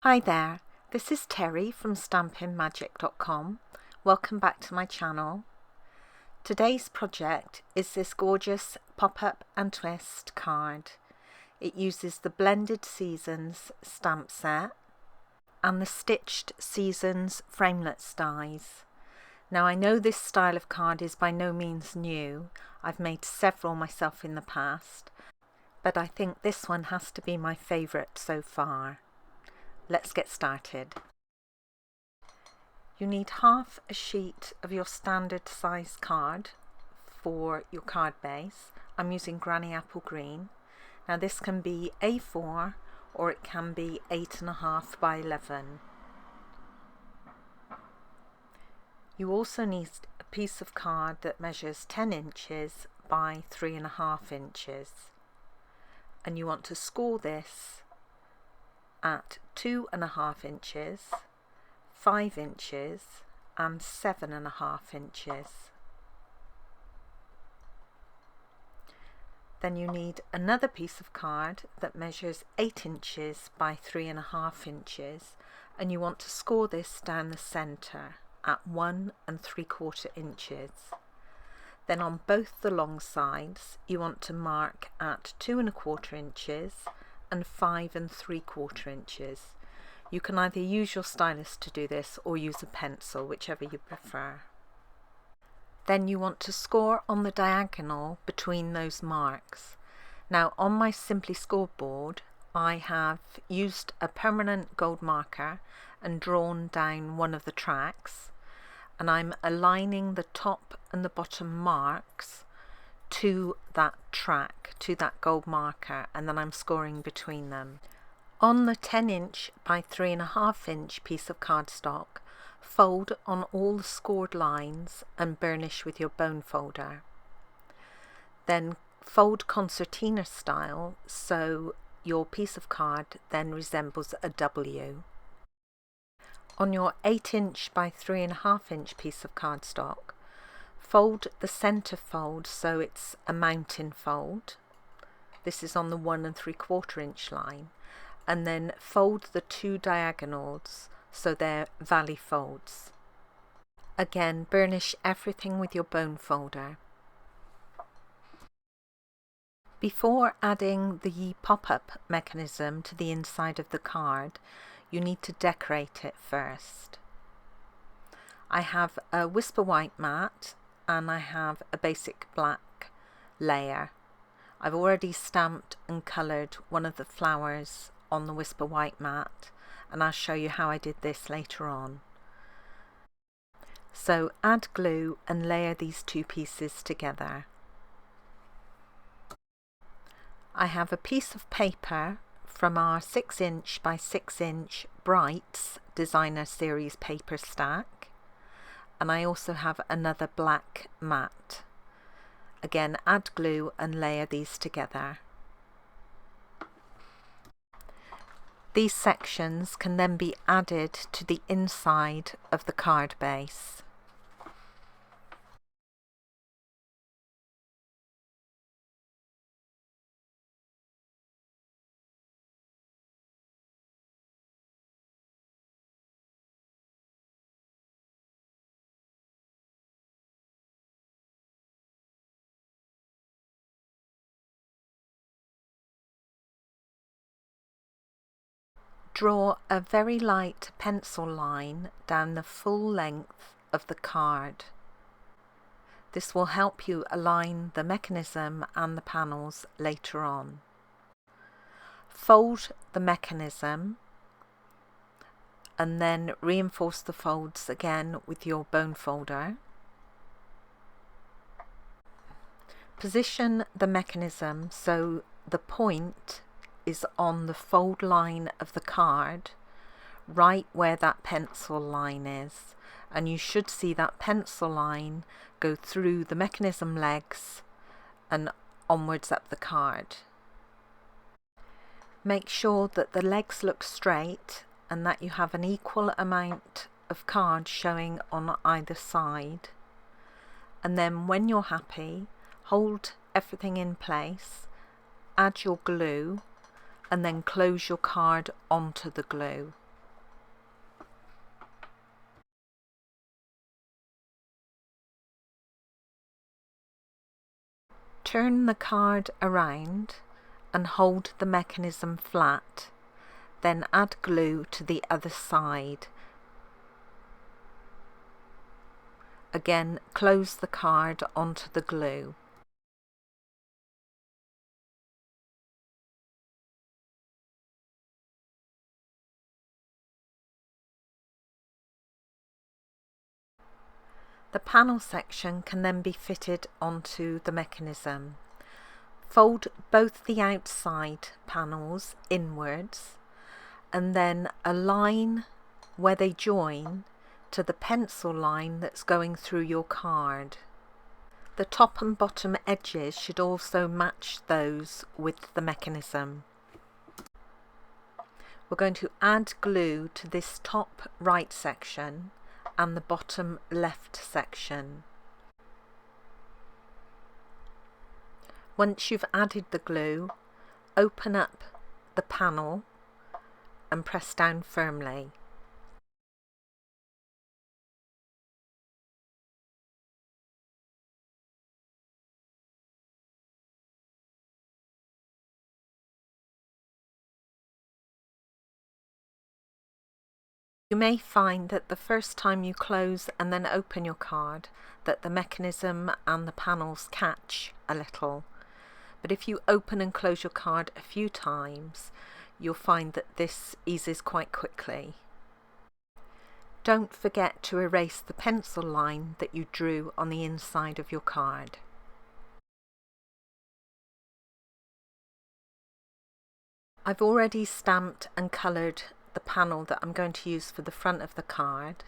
Hi there, this is Teri from stamp-a-ma-jig.com. Welcome back to my channel. Today's project is this gorgeous pop-up and twist card. It uses the Blended Seasons stamp set and the Stitched Seasons framelits dies. Now I know this style of card is by no means new. I've made several myself in the past, but I think this one has to be my favourite so far. Let's get started. You need half a sheet of your standard size card for your card base. I'm using Granny Apple Green. Now this can be A4 or it can be 8.5 by 11. You also need a piece of card that measures 10 inches by 3.5 inches. And you want to score this at 2.5 inches, 5 inches and 7.5 inches. Then you need another piece of card that measures 8 inches by 3.5 inches, and you want to score this down the centre at 1 3/4 inches. Then on both the long sides you want to mark at 2 1/4 inches and 5 3/4 inches. You can either use your stylus to do this or use a pencil, whichever you prefer. Then you want to score on the diagonal between those marks. Now on my Simply scoreboard I have used a permanent gold marker and drawn down one of the tracks, and I'm aligning the top and the bottom marks to that track, to that gold marker, and then I'm scoring between them. On the 10 inch by 3.5 inch piece of cardstock, fold on all the scored lines and burnish with your bone folder. Then fold concertina style so your piece of card then resembles a W. On your 8 inch by 3.5 inch piece of cardstock, fold the centerfold so it's a mountain fold. This is on the 1 3/4 inch line, and then fold the two diagonals so they're valley folds. Again, burnish everything with your bone folder. Before adding the pop-up mechanism to the inside of the card, you need to decorate it first. I have a Whisper White mat and I have a basic black layer. I've already stamped and coloured one of the flowers on the Whisper White mat, and I'll show you how I did this later on. So add glue and layer these two pieces together. I have a piece of paper from our 6 inch by 6 inch Brights Designer Series paper stack, and I also have another black mat. Again, add glue and layer these together. These sections can then be added to the inside of the card base. Draw a very light pencil line down the full length of the card. This will help you align the mechanism and the panels later on. Fold the mechanism and then reinforce the folds again with your bone folder. Position the mechanism so the point is on the fold line of the card, right where that pencil line is, and you should see that pencil line go through the mechanism legs and onwards up the card. Make sure that the legs look straight and that you have an equal amount of card showing on either side, and then when you're happy, hold everything in place, add your glue and then close your card onto the glue. Turn the card around and hold the mechanism flat, then add glue to the other side. Again, close the card onto the glue. The panel section can then be fitted onto the mechanism. Fold both the outside panels inwards and then align where they join to the pencil line that's going through your card. The top and bottom edges should also match those with the mechanism. We're going to add glue to this top right section and the bottom left section. Once you've added the glue, open up the panel and press down firmly. You may find that the first time you close and then open your card that the mechanism and the panels catch a little, but if you open and close your card a few times you'll find that this eases quite quickly. Don't forget to erase the pencil line that you drew on the inside of your card. I've already stamped and coloured the panel that I'm going to use for the front of the card,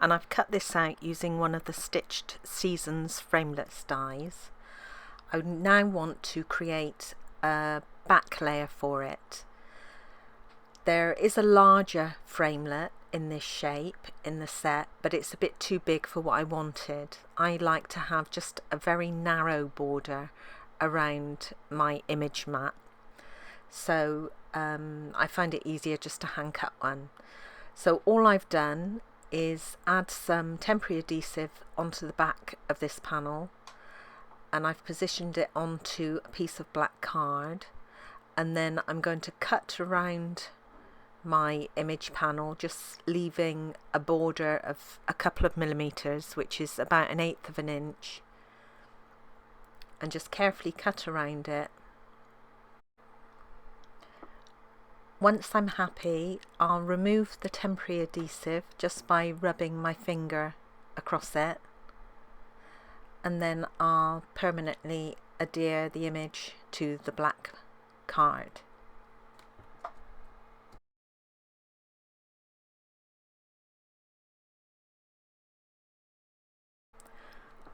and I've cut this out using one of the Stitched Seasons framelits dies. I now want to create a back layer for it. There is a larger framelit in this shape in the set, but it's a bit too big for what I wanted. I like to have just a very narrow border around my image mat, so I find it easier just to hand cut one. So all I've done is add some temporary adhesive onto the back of this panel, and I've positioned it onto a piece of black card, and then I'm going to cut around my image panel, just leaving a border of a couple of millimeters, which is about 1/8 of an inch, and just carefully cut around it. Once I'm happy, I'll remove the temporary adhesive just by rubbing my finger across it, and then I'll permanently adhere the image to the black card.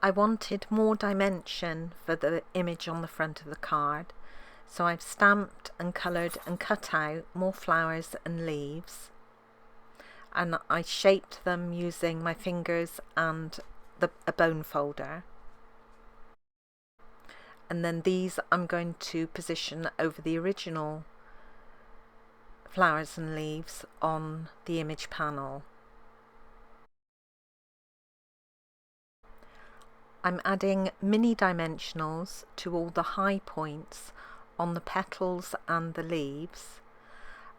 I wanted more dimension for the image on the front of the card, so I've stamped and coloured and cut out more flowers and leaves, and I shaped them using my fingers and a bone folder, and then these I'm going to position over the original flowers and leaves on the image panel. I'm adding mini dimensionals to all the high points on the petals and the leaves,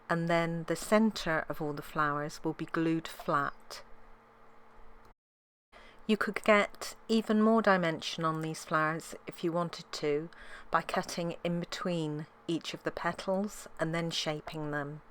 and then the centre of all the flowers will be glued flat. You could get even more dimension on these flowers if you wanted to by cutting in between each of the petals and then shaping them.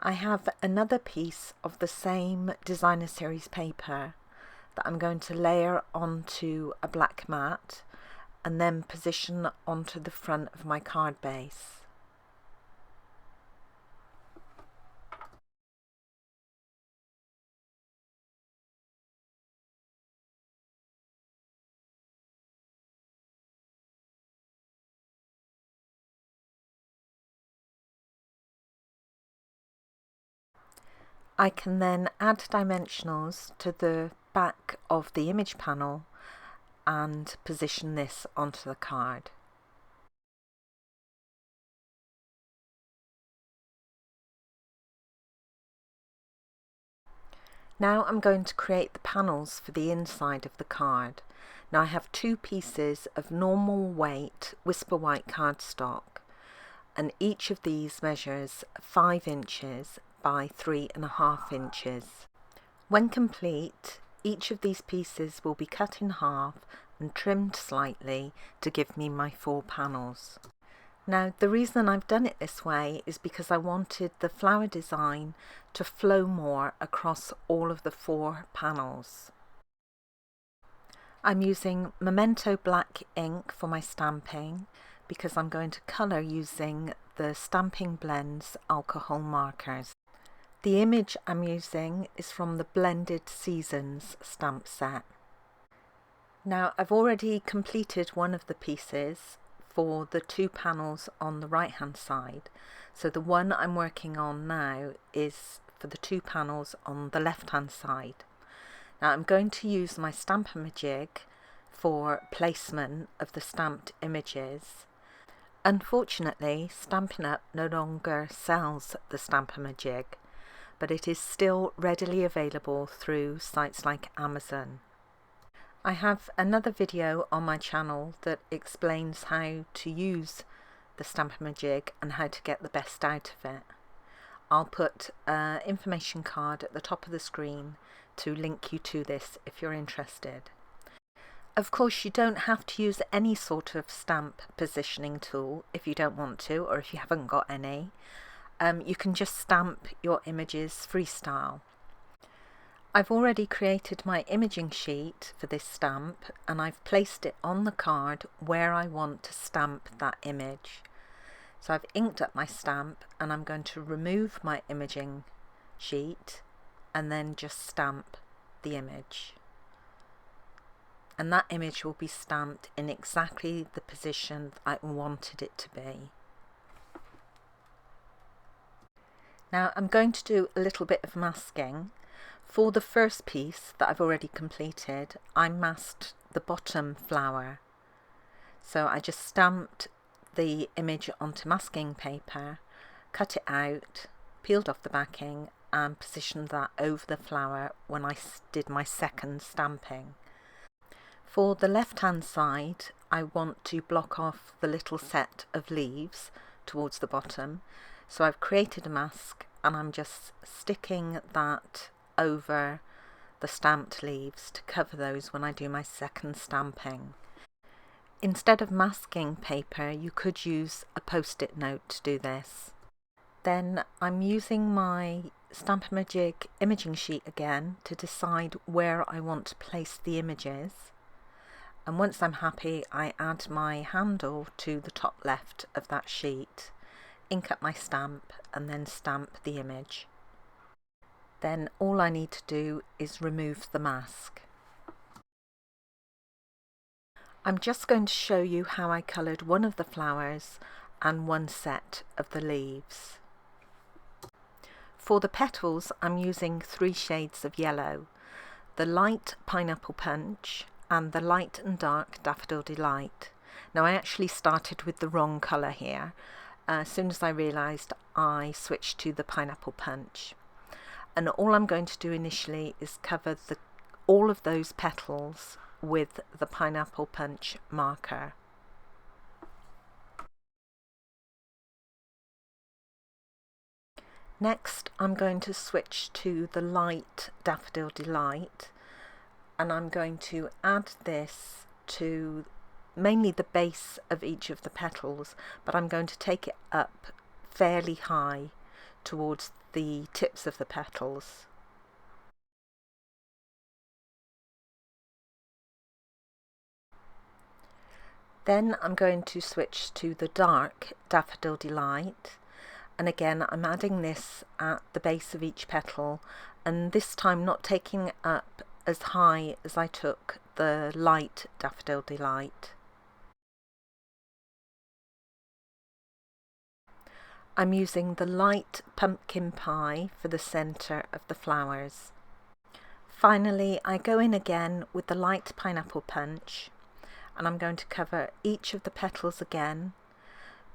I have another piece of the same designer series paper that I'm going to layer onto a black mat and then position onto the front of my card base. I can then add dimensionals to the back of the image panel and position this onto the card. Now I'm going to create the panels for the inside of the card. Now I have two pieces of normal weight whisper white cardstock, and each of these measures 5 inches by 3.5 inches. When complete, each of these pieces will be cut in half and trimmed slightly to give me my 4 panels. Now the reason I've done it this way is because I wanted the flower design to flow more across all of the 4 panels. I'm using Memento black ink for my stamping because I'm going to colour using the Stamping Blends alcohol markers. The image I'm using is from the Blended Seasons stamp set. Now I've already completed one of the pieces for the 2 panels on the right hand side, so the one I'm working on now is for the 2 panels on the left hand side. Now I'm going to use my stamp-a-ma-jig for placement of the stamped images. Unfortunately, Stampin Up no longer sells the stamp-a-ma-jig, but it is still readily available through sites like Amazon. I have another video on my channel that explains how to use the stamp-a-ma-jig and how to get the best out of it. I'll put an information card at the top of the screen to link you to this if you're interested. Of course, you don't have to use any sort of stamp positioning tool if you don't want to, or if you haven't got any. You can just stamp your images freestyle. I've already created my imaging sheet for this stamp and I've placed it on the card where I want to stamp that image. So I've inked up my stamp and I'm going to remove my imaging sheet and then just stamp the image. And that image will be stamped in exactly the position I wanted it to be. Now I'm going to do a little bit of masking. For the first piece that I've already completed, I masked the bottom flower. So I just stamped the image onto masking paper, cut it out, peeled off the backing and positioned that over the flower when I did my second stamping. For the left hand side, I want to block off the little set of leaves towards the bottom. So I've created a mask and I'm just sticking that over the stamped leaves to cover those when I do my second stamping. Instead of masking paper, you could use a post-it note to do this. Then I'm using my Stamp-a-ma-jig imaging sheet again to decide where I want to place the images. And once I'm happy, I add my handle to the top left of that sheet, ink up my stamp and then stamp the image. Then all I need to do is remove the mask. I'm just going to show you how I coloured one of the flowers and one set of the leaves. For the petals, I'm using 3 shades of yellow, the light Pineapple Punch and the light and dark Daffodil Delight. Now I actually started with the wrong colour here. As soon as I realised, I switched to the Pineapple Punch. And all I'm going to do initially is cover all of those petals with the Pineapple Punch marker. Next, I'm going to switch to the light Daffodil Delight, and I'm going to add this to mainly the base of each of the petals, but I'm going to take it up fairly high towards the tips of the petals. Then I'm going to switch to the dark Daffodil Delight, and again I'm adding this at the base of each petal, and this time not taking it up as high as I took the light Daffodil Delight. I'm using the light pumpkin pie for the centre of the flowers. Finally, I go in again with the light pineapple punch, and I'm going to cover each of the petals again,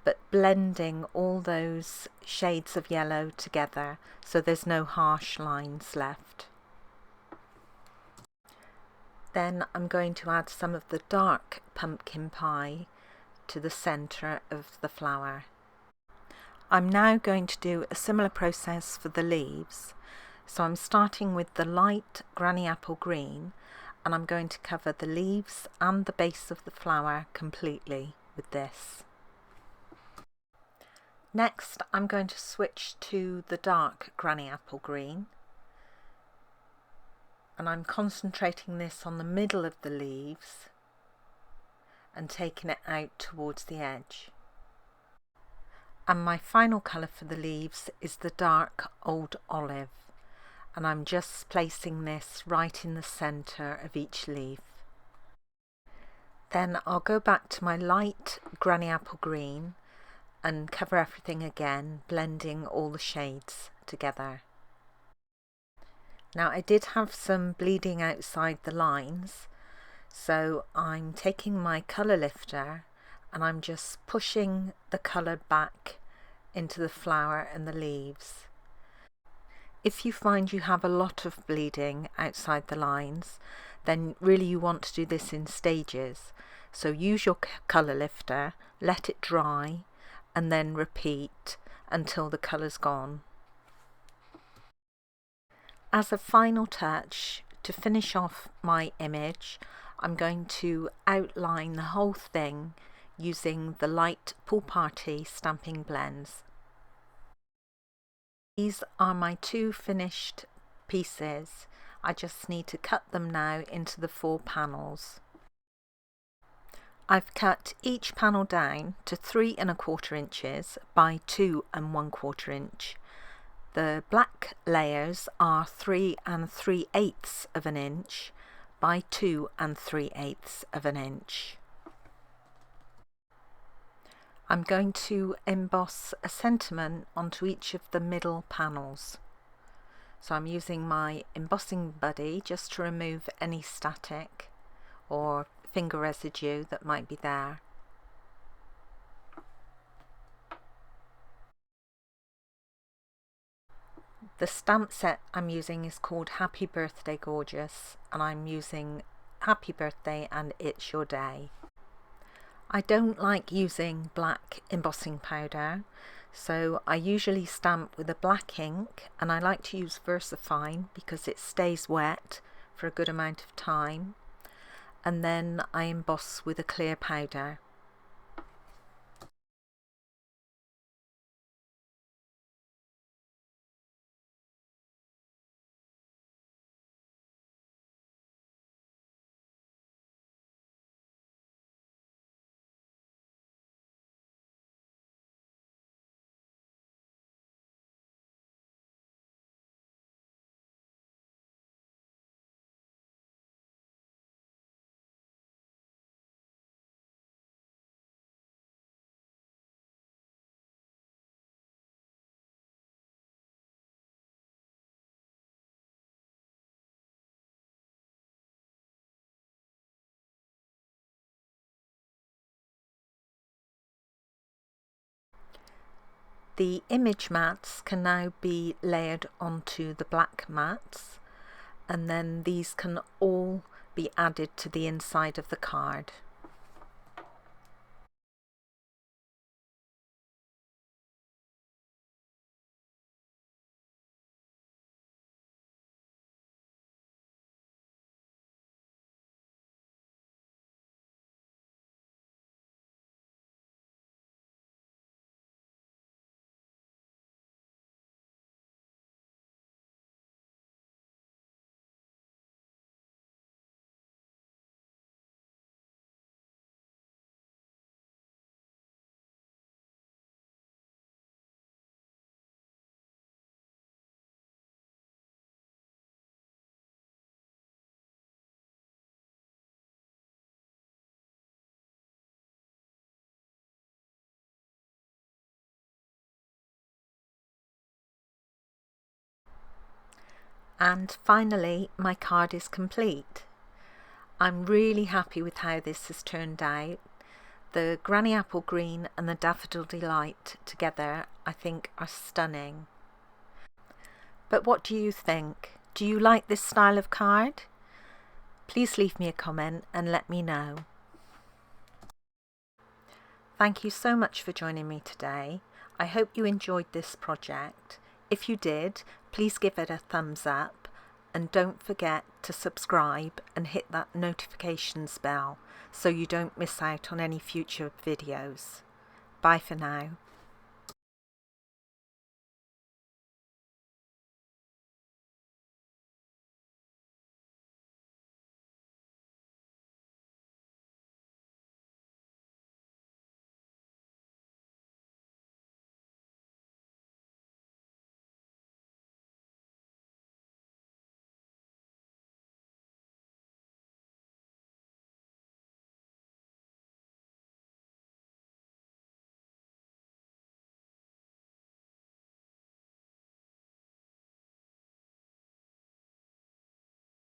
but blending all those shades of yellow together so there's no harsh lines left. Then I'm going to add some of the dark pumpkin pie to the centre of the flower. I'm now going to do a similar process for the leaves. So I'm starting with the light granny apple green, and I'm going to cover the leaves and the base of the flower completely with this. Next I'm going to switch to the dark granny apple green, and I'm concentrating this on the middle of the leaves and taking it out towards the edge. And my final colour for the leaves is the dark old olive, and I'm just placing this right in the centre of each leaf. Then I'll go back to my light granny apple green and cover everything again, blending all the shades together. Now I did have some bleeding outside the lines, so I'm taking my colour lifter and I'm just pushing the colour back into the flower and the leaves. If you find you have a lot of bleeding outside the lines, then really you want to do this in stages. So use your colour lifter, let it dry, and then repeat until the colour's gone. As a final touch, to finish off my image, I'm going to outline the whole thing using the light Pool Party stamping blends. These are my two finished pieces. I just need to cut them now into the 4 panels. I've cut each panel down to 3 1/4 inches by 2 1/4 inch. The black layers are 3 3/8 of an inch by 2 3/8 of an inch. I'm going to emboss a sentiment onto each of the middle panels. So I'm using my embossing buddy just to remove any static or finger residue that might be there. The stamp set I'm using is called Happy Birthday Gorgeous, and I'm using Happy Birthday and It's Your Day. I don't like using black embossing powder, so I usually stamp with a black ink, and I like to use VersaFine because it stays wet for a good amount of time, and then I emboss with a clear powder. The image mats can now be layered onto the black mats, and then these can all be added to the inside of the card. And finally, my card is complete. I'm really happy with how this has turned out. The Granny Apple Green and the Daffodil Delight together I think are stunning. But what do you think? Do you like this style of card? Please leave me a comment and let me know. Thank you so much for joining me today. I hope you enjoyed this project. If you did, please give it a thumbs up and don't forget to subscribe and hit that notifications bell so you don't miss out on any future videos. Bye for now.